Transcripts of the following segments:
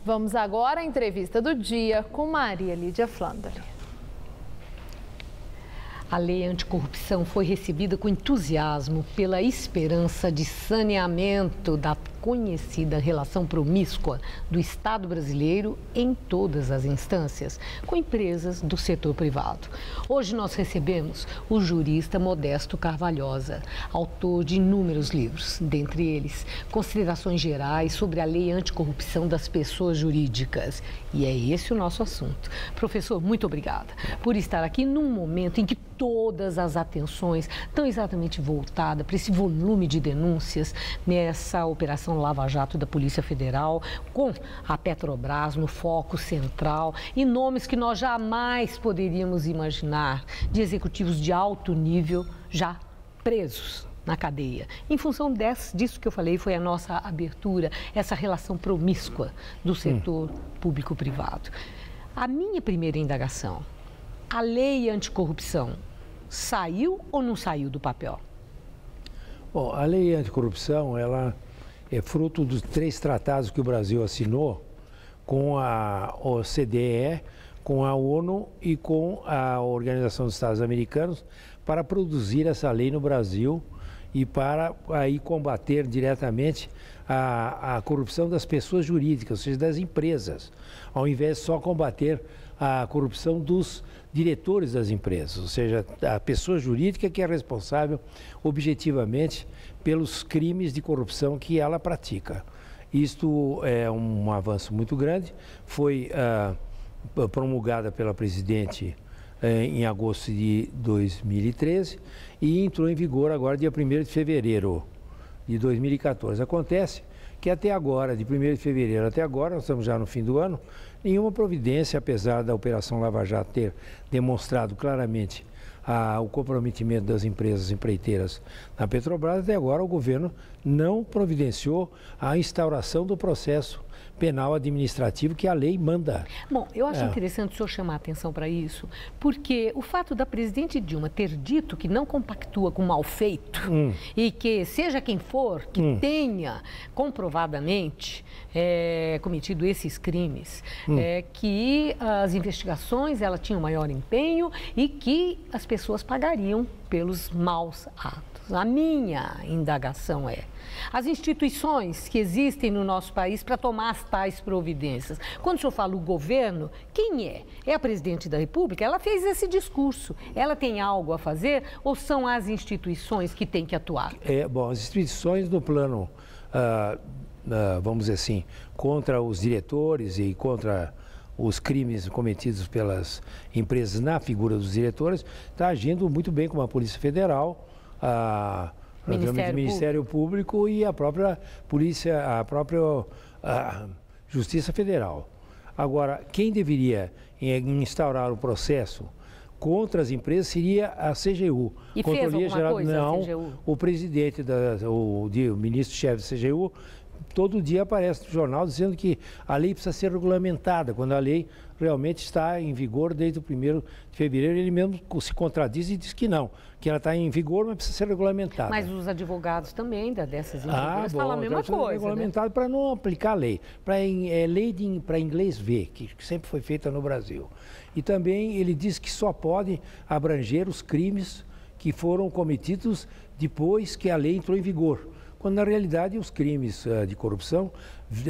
Vamos agora à entrevista do dia com Maria Lídia Flandre. A lei anticorrupção foi recebida com entusiasmo pela esperança de saneamento da conhecida relação promíscua do Estado brasileiro em todas as instâncias, com empresas do setor privado. Hoje nós recebemos o jurista Modesto Carvalhosa, autor de inúmeros livros, dentre eles Considerações Gerais sobre a Lei Anticorrupção das Pessoas Jurídicas. E é esse o nosso assunto. Professor, muito obrigada por estar aqui num momento em que todas as atenções estão exatamente voltadas para esse volume de denúncias nessa operação Lava Jato da Polícia Federal, com a Petrobras no foco central e nomes que nós jamais poderíamos imaginar de executivos de alto nível já presos na cadeia. Em função disso que eu falei, foi a nossa abertura, essa relação promíscua do setor público-privado. A minha primeira indagação, a lei anticorrupção saiu ou não saiu do papel? Bom, a lei anticorrupção, ela é fruto dos 3 tratados que o Brasil assinou com a OCDE, com a ONU e com a Organização dos Estados Americanos para produzir essa lei no Brasil e para aí combater diretamente a corrupção das pessoas jurídicas, ou seja, das empresas, ao invés de só combater a corrupção dos diretores das empresas, ou seja, a pessoa jurídica que é responsável objetivamente pelos crimes de corrupção que ela pratica. Isto é um avanço muito grande, foi promulgada pela presidente em agosto de 2013 e entrou em vigor agora dia 1º de fevereiro de 2014. Acontece que até agora, de 1º de fevereiro até agora, nós estamos já no fim do ano, nenhuma providência, apesar da Operação Lava Jato ter demonstrado claramente o comprometimento das empresas empreiteiras na Petrobras, até agora o governo não providenciou a instauração do processo penal administrativo que a lei manda. Bom, eu acho interessante o senhor chamar a atenção para isso, porque o fato da presidente Dilma ter dito que não compactua com mal feito e que seja quem for que tenha comprovadamente cometido esses crimes, que as investigações ela tinham maior empenho e que as pessoas pagariam pelos maus atos. A minha indagação é: as instituições que existem no nosso país para tomar as tais providências. Quando o senhor fala o governo, quem é? É a presidente da República? Ela fez esse discurso. Ela tem algo a fazer ou são as instituições que têm que atuar? Bom, as instituições no plano, vamos dizer assim, contra os diretores e contra os crimes cometidos pelas empresas na figura dos diretores, está agindo muito bem como a Polícia Federal, o Ministério Público e a própria Polícia, a própria Justiça Federal. Agora, quem deveria instaurar o processo contra as empresas seria a CGU. E fez alguma coisa a CGU? O presidente, o ministro-chefe da CGU, todo dia aparece no jornal dizendo que a lei precisa ser regulamentada, quando a lei realmente está em vigor desde o 1º de fevereiro. Ele mesmo se contradiz e diz que não, que ela está em vigor, mas precisa ser regulamentada. Mas os advogados também dessas empresas falam a mesma coisa, regulamentado, né? Para não aplicar a lei, para inglês ver, que sempre foi feita no Brasil. E também ele diz que só pode abranger os crimes que foram cometidos depois que a lei entrou em vigor, quando na realidade os crimes de corrupção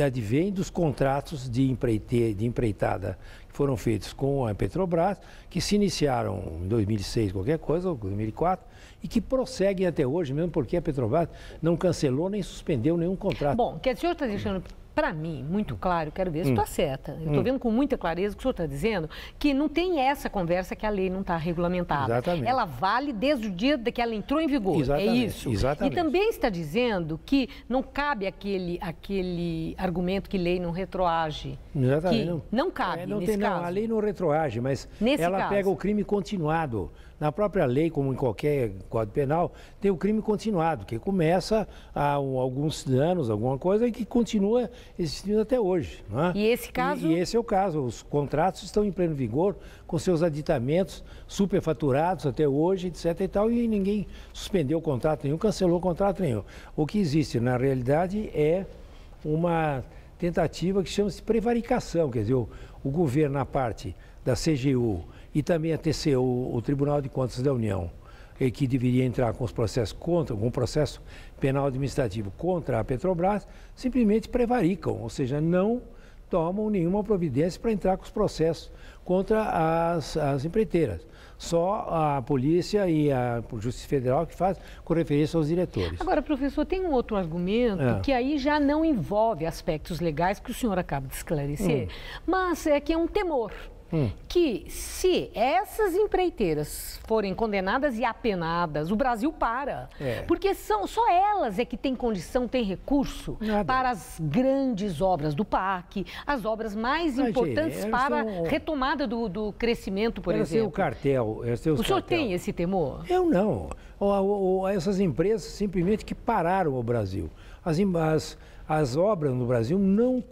advêm dos contratos de empreitada que foram feitos com a Petrobras, que se iniciaram em 2006, qualquer coisa, ou 2004, e que prosseguem até hoje, mesmo porque a Petrobras não cancelou nem suspendeu nenhum contrato. Bom, que o senhor está deixando para mim muito claro, quero ver se estou certa. Eu estou vendo com muita clareza o que o senhor está dizendo, que não tem essa conversa que a lei não está regulamentada. Exatamente. Ela vale desde o dia que ela entrou em vigor. Exatamente. É isso? Exatamente. E também está dizendo que não cabe aquele argumento que lei não retroage. Exatamente. Que não cabe nesse caso. Não, a lei não retroage, mas ela pega o crime continuado. Na própria lei, como em qualquer Código Penal, tem o crime continuado, que começa há alguns anos, alguma coisa, e que continua existindo até hoje. Não é? E esse caso? E esse é o caso. Os contratos estão em pleno vigor, com seus aditamentos superfaturados até hoje, etc. e tal, e ninguém suspendeu o contrato nenhum, cancelou o contrato nenhum. O que existe, na realidade, é uma tentativa que chama-se prevaricação, quer dizer, o governo na parte da CGU e também a TCU, o Tribunal de Contas da União, que deveria entrar com os processos com um processo penal administrativo contra a Petrobras, simplesmente prevaricam, ou seja, não tomam nenhuma providência para entrar com os processos contra as empreiteiras. Só a polícia e a Justiça Federal que faz com referência aos diretores. Agora, professor, tem um outro argumento que aí já não envolve aspectos legais que o senhor acaba de esclarecer, mas é que é um temor. Que se essas empreiteiras forem condenadas e apenadas, o Brasil para. Porque só elas é que têm condição, têm recurso para as grandes obras do PAC, as obras mais importantes para a retomada do crescimento, por exemplo. O cartel. O senhor tem esse temor? Eu não. Essas empresas simplesmente que pararam o Brasil. As obras no Brasil não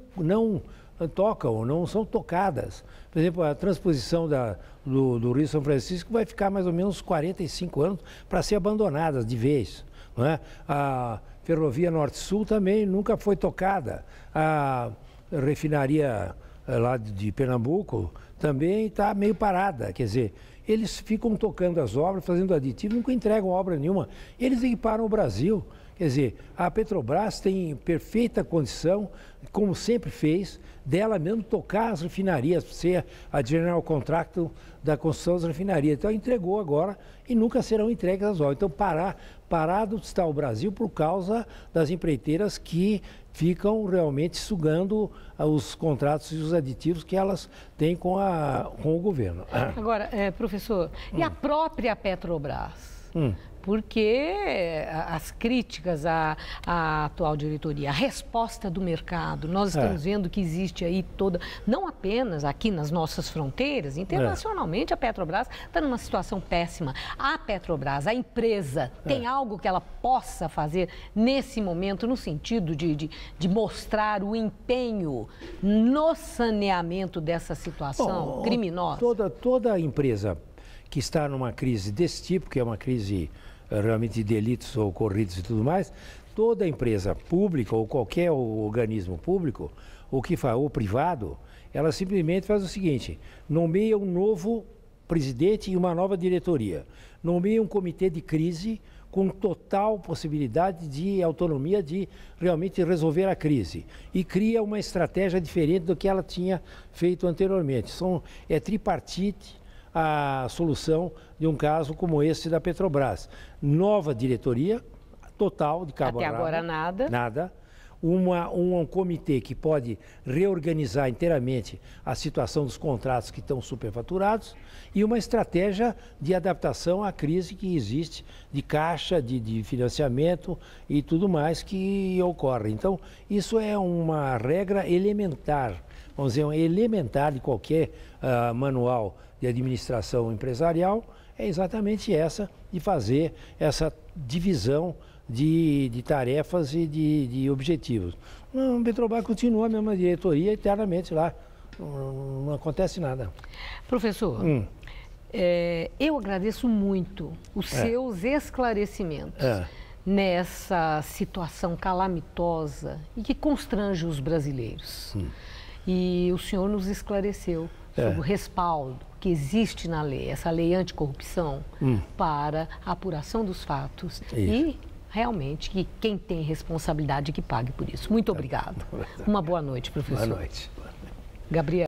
tocam, não são tocadas. Por exemplo, a transposição do Rio São Francisco vai ficar mais ou menos 45 anos para ser abandonada de vez. Não é? A Ferrovia Norte-Sul também nunca foi tocada. A refinaria lá de Pernambuco também está meio parada. Quer dizer, eles ficam tocando as obras, fazendo aditivo, nunca entregam obra nenhuma. Eles equiparam o Brasil. Quer dizer, a Petrobras tem perfeita condição, como sempre fez, dela mesmo tocar as refinarias, ser a general contractor da construção das refinarias. Então, entregou agora e nunca serão entregues as obras. Então, parado está o Brasil por causa das empreiteiras que ficam realmente sugando os contratos e os aditivos que elas têm com o governo. Agora, professor, e a própria Petrobras? Porque as críticas à atual diretoria, a resposta do mercado, nós estamos vendo que existe aí não apenas aqui nas nossas fronteiras, internacionalmente a Petrobras está numa situação péssima. A Petrobras, a empresa, tem algo que ela possa fazer nesse momento no sentido de mostrar o empenho no saneamento dessa situação criminosa? Toda empresa que está numa crise desse tipo, que é uma crise realmente de delitos ocorridos e tudo mais, toda empresa pública ou qualquer organismo público, ou privado, ela simplesmente faz o seguinte: nomeia um novo presidente e uma nova diretoria, nomeia um comitê de crise com total possibilidade de autonomia de realmente resolver a crise e cria uma estratégia diferente do que ela tinha feito anteriormente. É tripartite a solução de um caso como esse da Petrobras. Nova diretoria, total, de cabo a rabo. Até agora nada. Nada. Um comitê que pode reorganizar inteiramente a situação dos contratos que estão superfaturados e uma estratégia de adaptação à crise que existe de caixa, de financiamento e tudo mais que ocorre. Então, isso é uma regra elementar, vamos dizer, elementar de qualquer manual de administração empresarial, é exatamente essa, de fazer essa divisão de tarefas e de objetivos. A Petrobras continua a mesma diretoria eternamente lá, não acontece nada. Professor, eu agradeço muito os seus esclarecimentos nessa situação calamitosa e que constrange os brasileiros. E o senhor nos esclareceu sobre o respaldo que existe na lei, essa lei anticorrupção, para a apuração dos fatos e realmente que quem tem responsabilidade que pague por isso. Muito obrigado. Uma boa noite, professor. Boa noite. Gabriel.